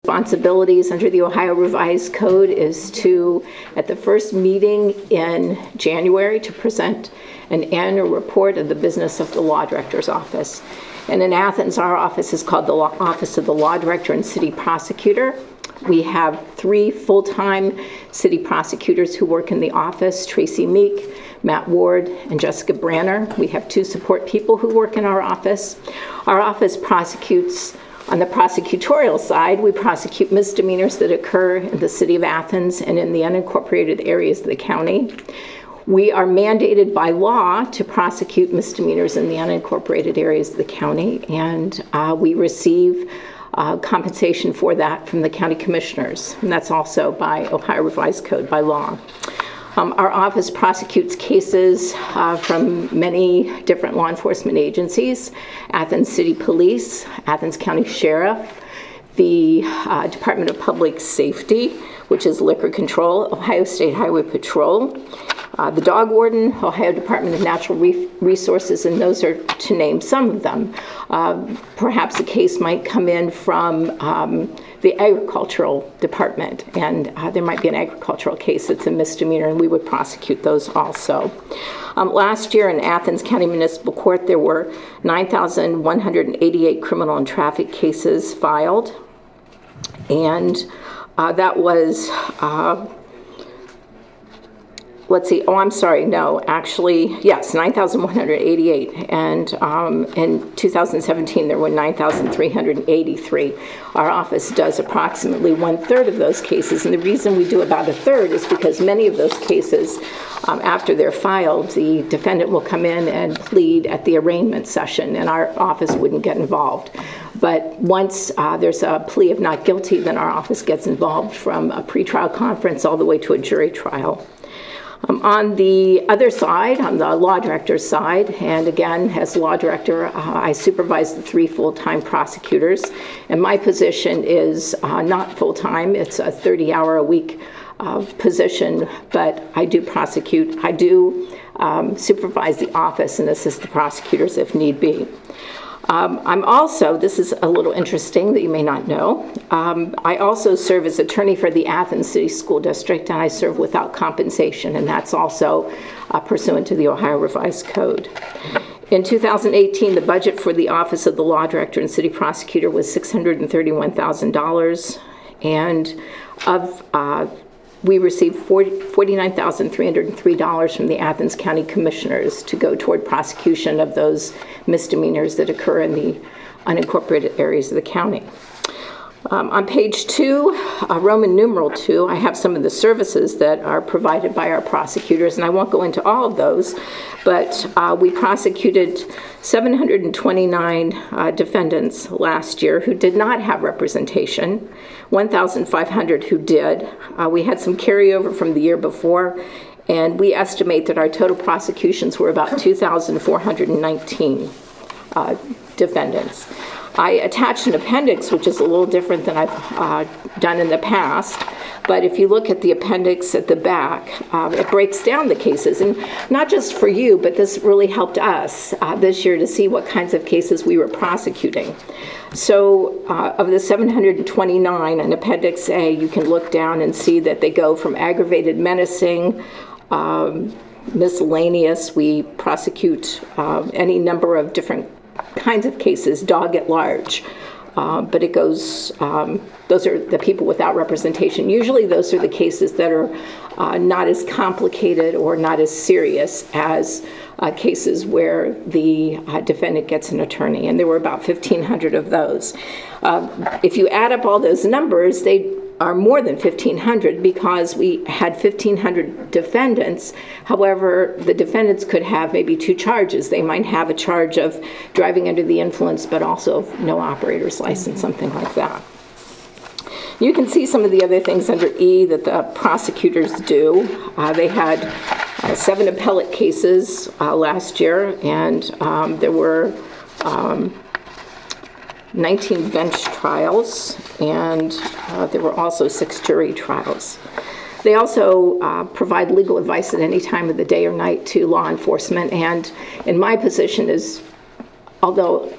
Responsibilities under the Ohio Revised Code is to, at the first meeting in January, to present an annual report of the business of the Law Director's Office. And in Athens, our office is called the Office of the Law Director and City Prosecutor. We have 3 full-time city prosecutors who work in the office: Tracy Meek, Matt Ward, and Jessica Branner. We have 2 support people who work in our office. Our office prosecutes, on the prosecutorial side, we prosecute misdemeanors that occur in the city of Athens and in the unincorporated areas of the county. We are mandated by law to prosecute misdemeanors in the unincorporated areas of the county, and we receive compensation for that from the county commissioners, and that's also by Ohio Revised Code, by law. Our office prosecutes cases from many different law enforcement agencies: Athens City Police, Athens County Sheriff, the Department of Public Safety, which is liquor control, Ohio State Highway Patrol, the Dog Warden, Ohio Department of Natural Resources, and those are to name some of them. Perhaps a case might come in from the Agricultural Department, and there might be an agricultural case that's a misdemeanor, and we would prosecute those also. Last year in Athens County Municipal Court, there were 9,188 criminal and traffic cases filed, and that was, let's see, oh, I'm sorry, no, actually, yes, 9,188, and in 2017 there were 9,383. Our office does approximately 1/3 of those cases, and the reason we do about 1/3 is because many of those cases, after they're filed, the defendant will come in and plead at the arraignment session, and our office wouldn't get involved. But once there's a plea of not guilty, then our office gets involved from a pretrial conference all the way to a jury trial. On the other side, on the law director's side, and again, as law director, I supervise the 3 full-time prosecutors, and my position is not full-time. It's a 30-hour-a-week position, but I do prosecute. I do supervise the office and assist the prosecutors if need be. I'm also, this is a little interesting that you may not know, I also serve as attorney for the Athens City School District, and I serve without compensation, and that's also pursuant to the Ohio Revised Code. In 2018, the budget for the Office of the Law Director and City Prosecutor was $631,000, and we received $49,303 from the Athens County Commissioners to go toward prosecution of those misdemeanors that occur in the unincorporated areas of the county. On page 2, Roman numeral 2, I have some of the services that are provided by our prosecutors, and I won't go into all of those, but we prosecuted 729 defendants last year who did not have representation, 1,500 who did. We had some carryover from the year before, and we estimate that our total prosecutions were about 2,419 defendants. I attached an appendix, which is a little different than I've done in the past, but if you look at the appendix at the back, it breaks down the cases, and not just for you, but this really helped us this year to see what kinds of cases we were prosecuting. So of the 729 in Appendix A, you can look down and see that they go from aggravated menacing, miscellaneous. We prosecute any number of different kinds of cases, dog at large, but it goes, those are the people without representation. Usually those are the cases that are not as complicated or not as serious as cases where the defendant gets an attorney, and there were about 1,500 of those. If you add up all those numbers, they are more than 1,500 because we had 1,500 defendants. However, the defendants could have maybe 2 charges. They might have a charge of driving under the influence, but also no operator's license, something like that. You can see some of the other things under E that the prosecutors do. They had 7 appellate cases last year, and there were 19 bench trials, and there were also 6 jury trials. They also provide legal advice at any time of the day or night to law enforcement, and in my position is, although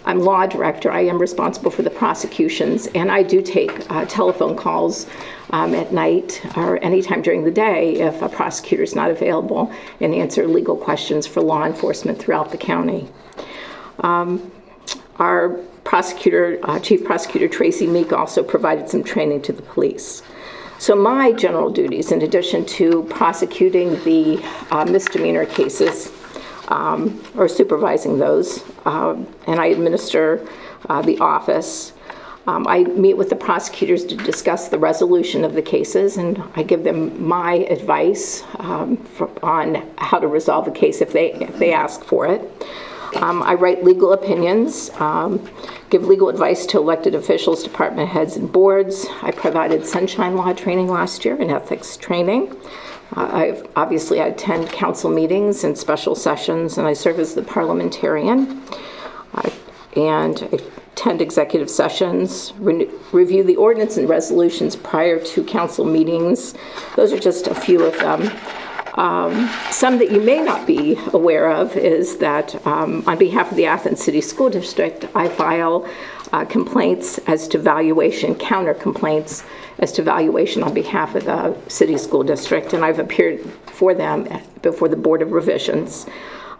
I'm law director. I am responsible for the prosecutions, and I do take telephone calls at night or anytime during the day if a prosecutor is not available, and answer legal questions for law enforcement throughout the county. Our prosecutor, Chief Prosecutor Tracy Meek, also provided some training to the police. So my general duties, in addition to prosecuting the misdemeanor cases or supervising those, and I administer the office, I meet with the prosecutors to discuss the resolution of the cases, and I give them my advice on how to resolve the case if they ask for it. I write legal opinions, give legal advice to elected officials, department heads, and boards. I provided sunshine law training last year and ethics training. I attend council meetings and special sessions, and I serve as the parliamentarian. And I attend executive sessions, review the ordinance and resolutions prior to council meetings. Those are just a few of them. Some that you may not be aware of is that on behalf of the Athens City School District, I file complaints as to valuation, counter complaints as to valuation on behalf of the City School District, and I've appeared for them before the Board of Revisions.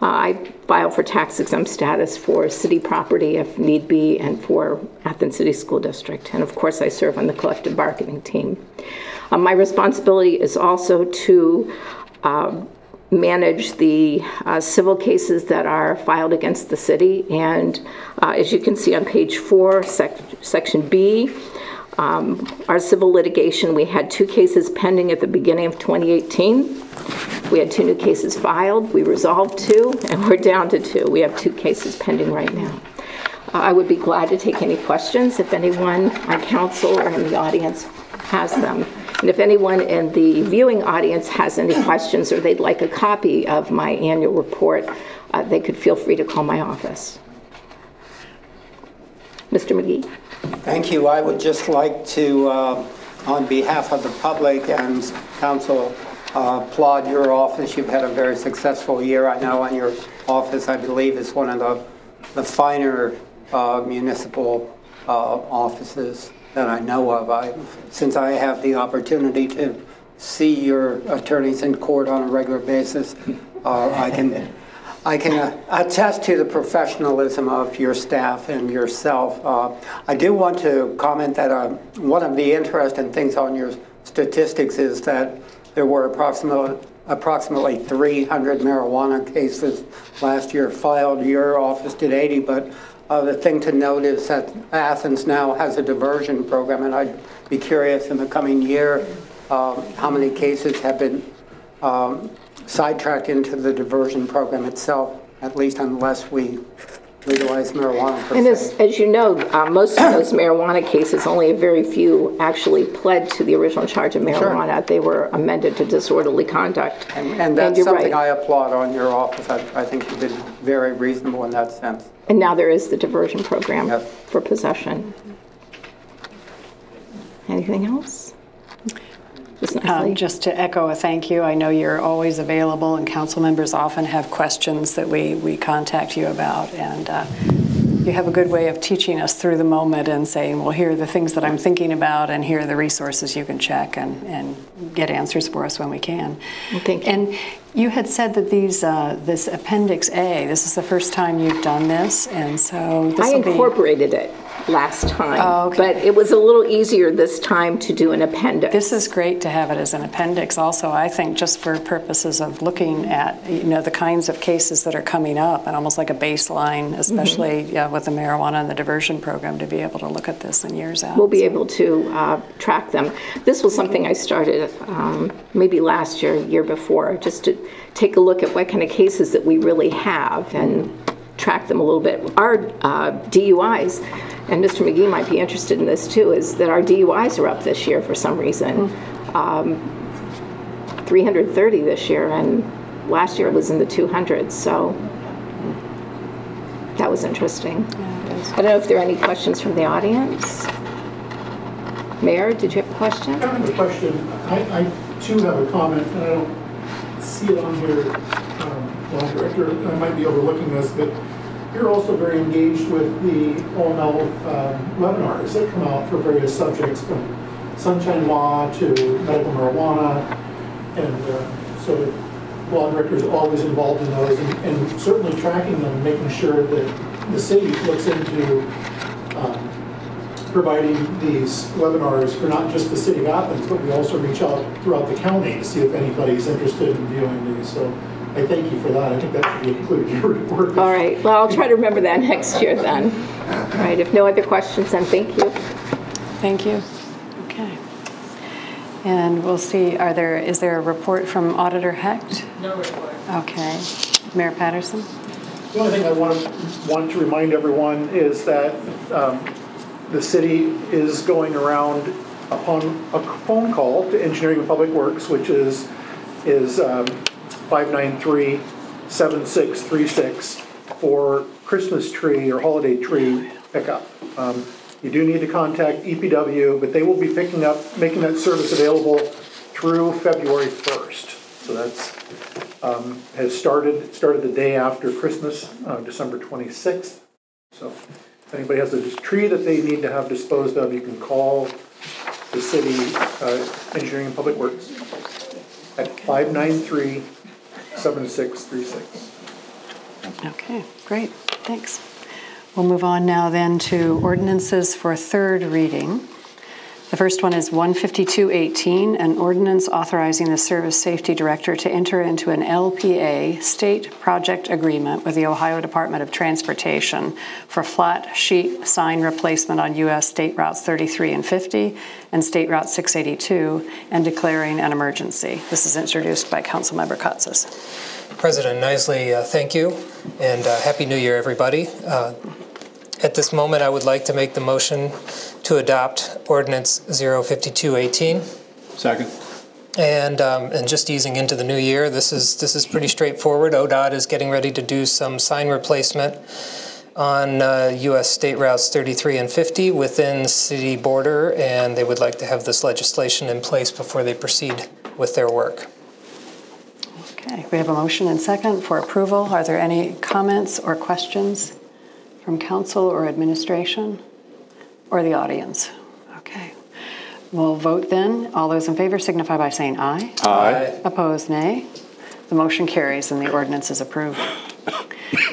I file for tax exempt status for city property if need be, and for Athens City School District. And of course, I serve on the collective bargaining team. My responsibility is also to manage the civil cases that are filed against the city. And as you can see on page 4, section B, our civil litigation, we had 2 cases pending at the beginning of 2018. We had 2 new cases filed. We resolved 2, and we're down to 2. We have 2 cases pending right now. I would be glad to take any questions if anyone on council or in the audience has them. And if anyone in the viewing audience has any questions or they'd like a copy of my annual report, they could feel free to call my office. Mr. McGee. Thank you. I would just like to, on behalf of the public and council, applaud your office. You've had a very successful year. I know in your office, I believe, is one of the finer municipal offices that I know of. Since I have the opportunity to see your attorneys in court on a regular basis, I can attest to the professionalism of your staff and yourself. I do want to comment that one of the interesting things on your statistics is that there were approximately 300 marijuana cases last year filed. Your office did 80, but the thing to note is that Athens now has a diversion program, and I'd be curious in the coming year how many cases have been sidetracked into the diversion program itself, at least unless we legalize marijuana per and se. as you know, most of those marijuana cases, only a very few actually pled to the original charge of marijuana. Sure. They were amended to disorderly conduct. And that's something right. I applaud on your office. I think you've been very reasonable in that sense. And now there is the diversion program. Yep. For possession. Anything else? Just to echo a thank you. I know you're always available, and council members often have questions that we contact you about, and you have a good way of teaching us through the moment and saying, well, here are the things that I'm thinking about, and here are the resources you can check and get answers for us when we can. Well, thank you. And you had said that this Appendix A, this is the first time you've done this, and so this I incorporated it last time, oh, okay. But it was a little easier this time to do an appendix. This is great to have it as an appendix also, I think, just for purposes of looking at, the kinds of cases that are coming up, and almost like a baseline, especially with the marijuana and the diversion program, to be able to look at this in years out. We'll be able to track them. This was something I started maybe last year before, just to take a look at what kind of cases that we really have and track them a little bit. Our DUIs, and Mr. McGee might be interested in this too, is that our DUIs are up this year for some reason. 330 this year, and last year it was in the 200s, so that was interesting. Yeah, I don't know if there are any questions from the audience. Mayor, did you have a question? I have a question. I too have a comment, and I don't see it on here, Law Director. I might be overlooking this, but you're also very engaged with the OML webinars that come out for various subjects, from sunshine law to medical marijuana, and so the law director is always involved in those, and certainly tracking them and making sure that the city looks into providing these webinars for not just the city of Athens, but we also reach out throughout the county to see if anybody's interested in viewing these. So I thank you for that. I think that should be included in your report. All right, well, I'll try to remember that next year then. All right, if no other questions, then thank you. Thank you. Okay. And we'll see, is there a report from Auditor Hecht? No report. Okay. Mayor Patterson? The only thing I want to remind everyone is that the city is going around upon a phone call to Engineering and Public Works, which is 593-7636 for Christmas tree or holiday tree pickup. You do need to contact EPW, but they will be making that service available through February 1st. So that's has started the day after Christmas, December 26th. So if anybody has a tree that they need to have disposed of, you can call the city Engineering and Public Works at 593-7636. Okay, great. Thanks. We'll move on now then to ordinances for third reading. The first one is 15218, an ordinance authorizing the Service Safety Director to enter into an LPA state project agreement with the Ohio Department of Transportation for flat sheet sign replacement on U.S. State Routes 33 and 50 and State Route 682 and declaring an emergency. This is introduced by Councilmember Katsas. President Nisley, thank you, and Happy New Year, everybody. At this moment, I would like to make the motion to adopt Ordinance 05218. Second. And just easing into the new year, this is pretty straightforward. ODOT is getting ready to do some sign replacement on U.S. State Routes 33 and 50 within the city border, and they would like to have this legislation in place before they proceed with their work. Okay, we have a motion and second for approval. Are there any comments or questions from council or administration or the audience? Okay, we'll vote then. All those in favor signify by saying aye. Aye. Opposed, nay. The motion carries and the ordinance is approved.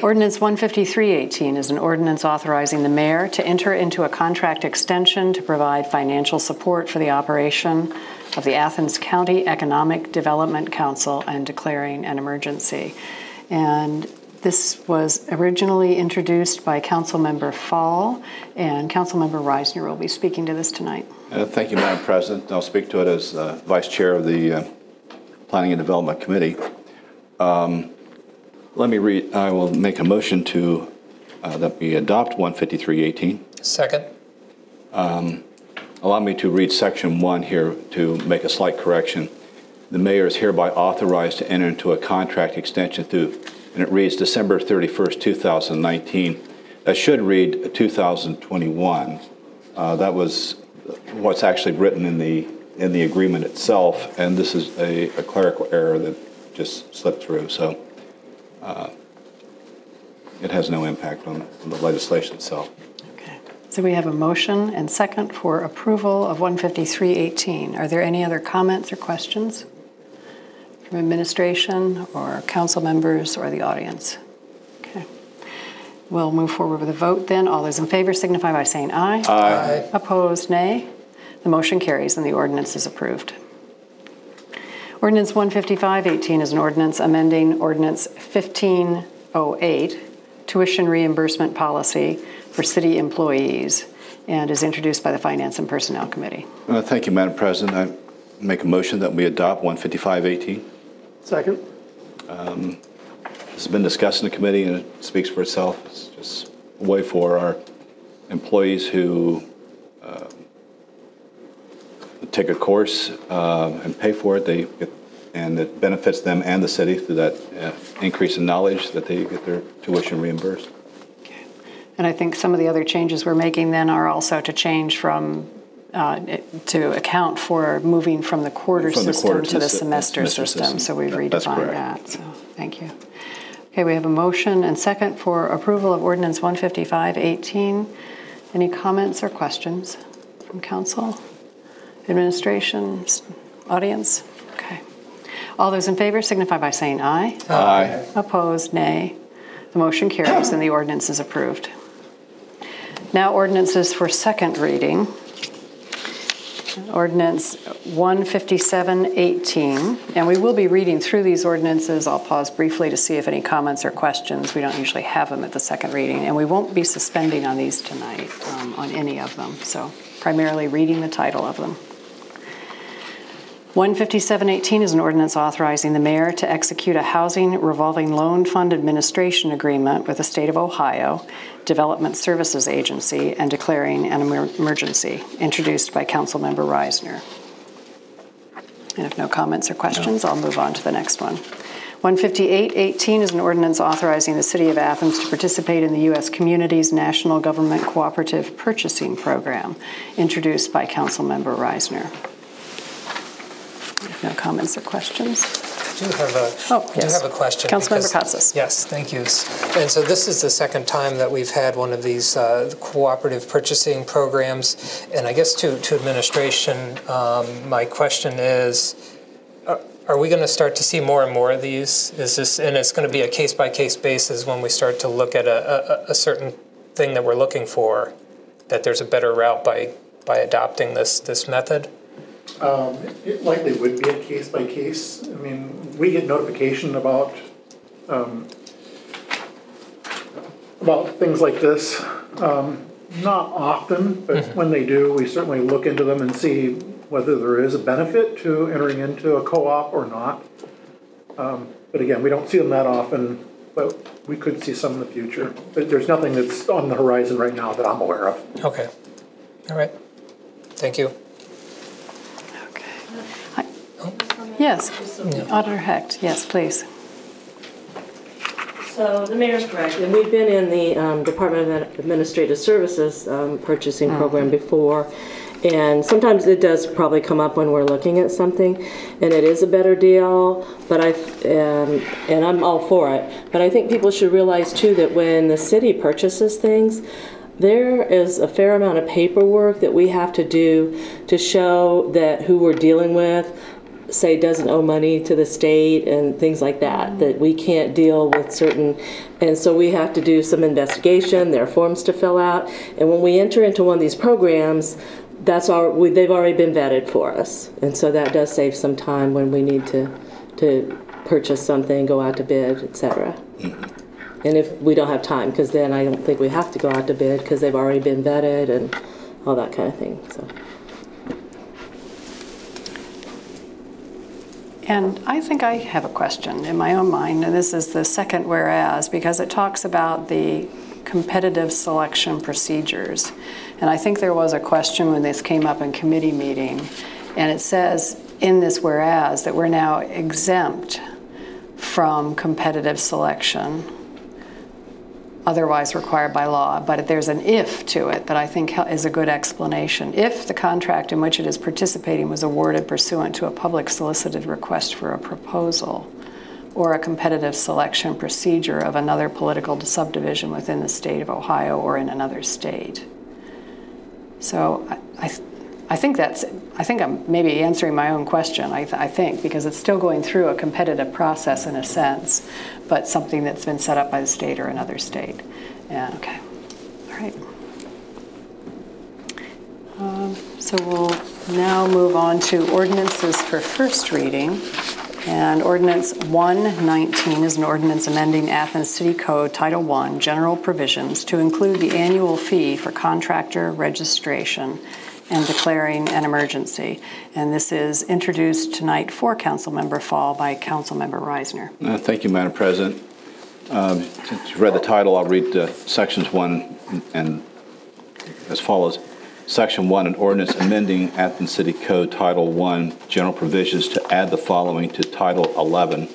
Ordinance 15318 is an ordinance authorizing the mayor to enter into a contract extension to provide financial support for the operation of the Athens County Economic Development Council and declaring an emergency. And this was originally introduced by Councilmember Fall, and Councilmember Reisner will be speaking to this tonight. Thank you, Madam President. I'll speak to it as Vice Chair of the Planning and Development Committee. Let me read. I will make a motion to that we adopt 15318. Second. Allow me to read Section 1 here to make a slight correction. The mayor is hereby authorized to enter into a contract extension through, and it reads December 31st, 2019. That should read 2021. That was what's actually written in the agreement itself, and this is a clerical error that just slipped through. So it has no impact on the legislation itself. Okay. So we have a motion and second for approval of 15318. Are there any other comments or questions from administration or council members or the audience? Okay. We'll move forward with a vote then. All those in favor signify by saying aye. Aye. Opposed, nay. The motion carries and the ordinance is approved. Ordinance 15518 is an ordinance amending Ordinance 1508, tuition reimbursement policy for city employees, and is introduced by the Finance and Personnel Committee. Thank you, Madam President. I make a motion that we adopt 15518. Second. This has been discussed in the committee, and it speaks for itself. It's just a way for our employees who take a course and pay for it. They get, and it benefits them and the city through that increase in knowledge that they get their tuition reimbursed. Okay. And I think some of the other changes we're making then are also to change from to account for moving from the quarter system to the semester system. So we've redefined that. So thank you. Okay, we have a motion and second for approval of ordinance 155-18. Any comments or questions from council, administration, audience? Okay. All those in favor signify by saying aye. Aye. Opposed, nay. The motion carries and the ordinance is approved. Now ordinances for second reading. Ordinance 157-18, and we will be reading through these ordinances. I'll pause briefly to see if any comments or questions. We don't usually have them at the second reading, and we won't be suspending on these tonight, on any of them, so primarily reading the title of them. 157-18 is an ordinance authorizing the mayor to execute a housing revolving loan fund administration agreement with the state of Ohio Development Services Agency and declaring an emergency, introduced by Councilmember Reisner. And if no comments or questions, I'll move on to the next one. 158-18 is an ordinance authorizing the city of Athens to participate in the U.S. Community's National Government Cooperative Purchasing Program, introduced by Councilmember Reisner. No comments or questions? I do have a question. Councilmember Katsas. Yes, thank you. And so this is the second time that we've had one of these cooperative purchasing programs. And I guess to administration, my question is, are we going to start to see more and more of these? Is this, and it's going to be a case-by-case basis when we start to look at a certain thing that we're looking for, that there's a better route by adopting this method? It likely would be a case by case. I mean, we get notification about things like this. Not often, but when they do, we certainly look into them and see whether there is a benefit to entering into a co-op or not. But again, we don't see them that often, but we could see some in the future. But there's nothing that's on the horizon right now that I'm aware of. Okay. All right. Thank you. Yes, Auditor Hecht, yes, please. So the mayor's correct, and we've been in the Department of Administrative Services purchasing program before, and sometimes it does probably come up when we're looking at something, and it is a better deal, but and I'm all for it, but I think people should realize too that when the city purchases things, there is a fair amount of paperwork that we have to do to show that who we're dealing with, say, doesn't owe money to the state and things like that, that we can't deal with certain, and so we have to do some investigation. There are forms to fill out, and when we enter into one of these programs, they've already been vetted for us, and so that does save some time when we need to purchase something, go out to bid, etc. And if we don't have time, because then I don't think we have to go out to bid because they've already been vetted and all that kind of thing. So. And I think I have a question in my own mind, and this is the second whereas, because it talks about the competitive selection procedures. And I think there was a question when this came up in committee meeting, and it says in this whereas that we're now exempt from competitive selection, otherwise required by law, but there's an if to it that I think is a good explanation. If the contract in which it is participating was awarded pursuant to a public solicited request for a proposal or a competitive selection procedure of another political subdivision within the state of Ohio or in another state. So I think I'm maybe answering my own question, I think, because it's still going through a competitive process in a sense, but something that's been set up by the state or another state. Yeah, okay. All right. So we'll now move on to ordinances for first reading. And Ordinance 119 is an ordinance amending Athens City Code Title I, General Provisions, to include the annual fee for contractor registration and declaring an emergency. And this is introduced tonight for Councilmember Fall by Councilmember Reisner. Thank you, Madam President. Since you've read the title, I'll read sections 1 and as follows. Section 1, an ordinance amending Athens City Code Title I, General Provisions to add the following to Title 11.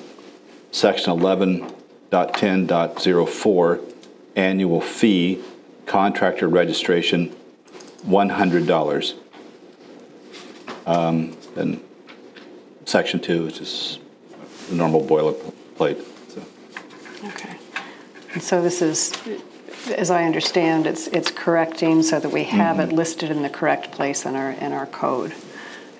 Section 11.10.04, annual fee, contractor registration, $100. Then Section 2 is just the normal boilerplate. So. Okay. And so this is, as I understand, it's correcting so that we have it listed in the correct place in our code.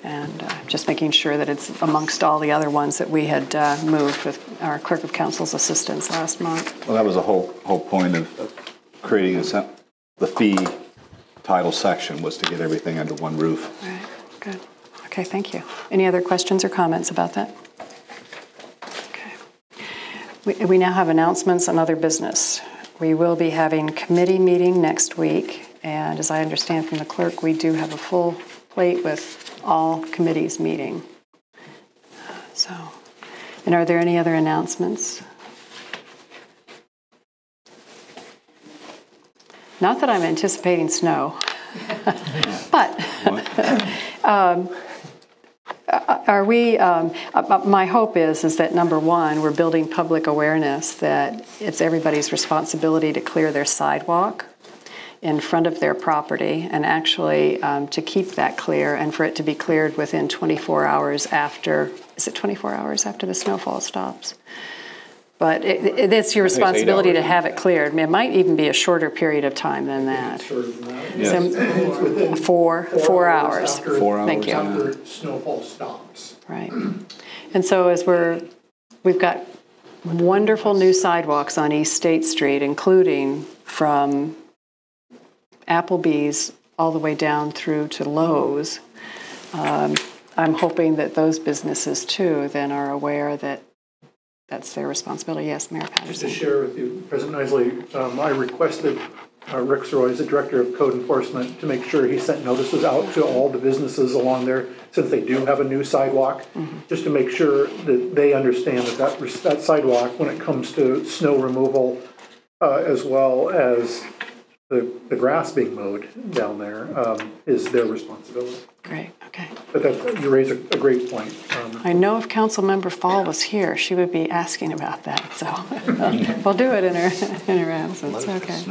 And just making sure that it's amongst all the other ones that we had moved with our clerk of council's assistance last month. Well, that was the whole point of creating the fee title section, was to get everything under one roof. All right, good. Okay, thank you. Any other questions or comments about that? Okay. We now have announcements on other business. We will be having committee meeting next week, and as I understand from the clerk, we do have a full plate with all committees meeting. And are there any other announcements? Not that I'm anticipating snow, but are we, my hope is that number one, we're building public awareness that it's everybody's responsibility to clear their sidewalk in front of their property, and actually to keep that clear and for it to be cleared within 24 hours after, is it 24 hours after the snowfall stops? But it's your responsibility to have it cleared. I mean, it might even be a shorter period of time than that. Shorter than that. Yes. So, four hours. After, 4 hours. Thank you. after snowfall stops. Right. And so as we've got wonderful new sidewalks on East State Street, including from Applebee's all the way down through to Lowe's. I'm hoping that those businesses too then are aware that that's their responsibility. Yes, Mayor Patterson. Just to share with you, President Isley, I requested Rick Soroy, as the Director of Code Enforcement, to make sure he sent notices out to all the businesses along there, since they do have a new sidewalk, just to make sure that they understand that sidewalk, when it comes to snow removal, as well as the grass being mowed down there, is their responsibility. Great, okay. But you raise a great point. I know if Councilmember Fall was here, she would be asking about that, so we'll do it in her absence, okay.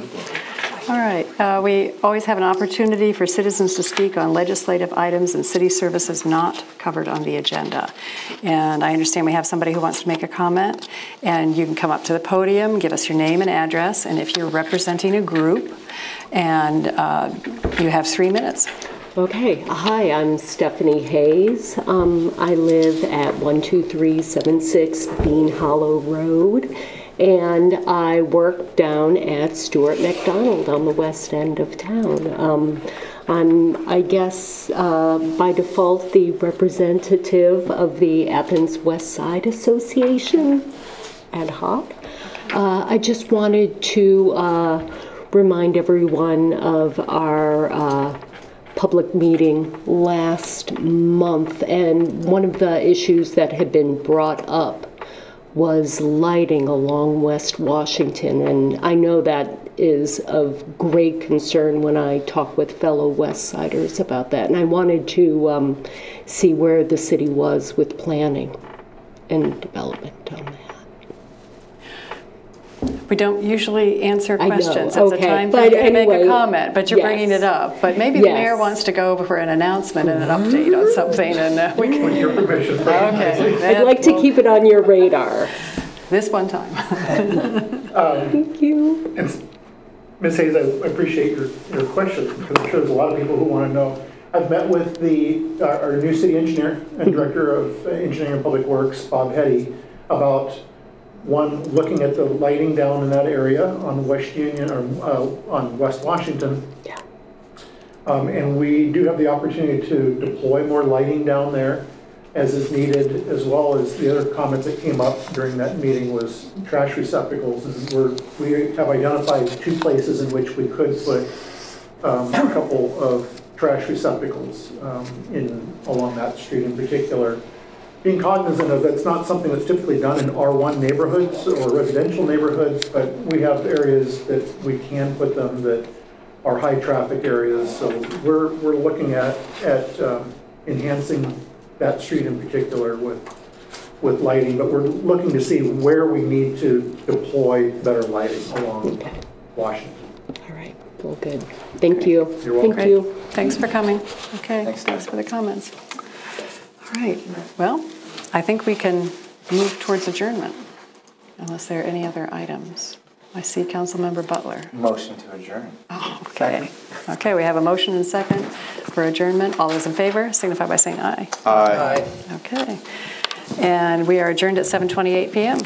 All right, we always have an opportunity for citizens to speak on legislative items and city services not covered on the agenda. And I understand we have somebody who wants to make a comment, and you can come up to the podium, give us your name and address, and if you're representing a group, and you have 3 minutes. Okay, hi, I'm Stephanie Hayes. I live at 12376 Bean Hollow Road, and I work down at Stuart McDonald on the west end of town. I'm, I guess, by default, the representative of the Athens West Side Association ad hoc. I just wanted to remind everyone of our public meeting last month, and one of the issues that had been brought up was lighting along West Washington, and I know that is of great concern when I talk with fellow West Siders about that, and I wanted to see where the city was with planning and development on that. We don't usually answer questions. I know. It's a time for you to make a comment, but you're yes. bringing it up. But maybe the mayor wants to go for an announcement and an update on something, and we can. With your permission. Okay. I'd like to keep it on your radar. This one time. Thank you. And Ms. Hayes, I appreciate your question, because I'm sure there's a lot of people who want to know. I've met with our new city engineer and director of engineering and public works, Bob Hetty, about looking at the lighting down in that area on West Union, or on West Washington. Yeah. And we do have the opportunity to deploy more lighting down there as is needed, as well as the other comments that came up during that meeting was trash receptacles. And we have identified 2 places in which we could put a couple of trash receptacles along that street in particular. Being cognizant of that's not something that's typically done in R1 neighborhoods or residential neighborhoods, but we have areas that we can put them that are high traffic areas. So we're looking at enhancing that street in particular with lighting, but we're looking to see where we need to deploy better lighting along Washington. All right. Well, good. Thank you. You're welcome. Thank you. Thanks for coming. Okay. Thanks for the comments. All right. Well, I think we can move towards adjournment. unless there are any other items. I see Councilmember Butler. Motion to adjourn. Oh, okay. Okay, we have a motion and second for adjournment. All those in favor signify by saying aye. Aye. Okay. And we are adjourned at 7:28 p.m.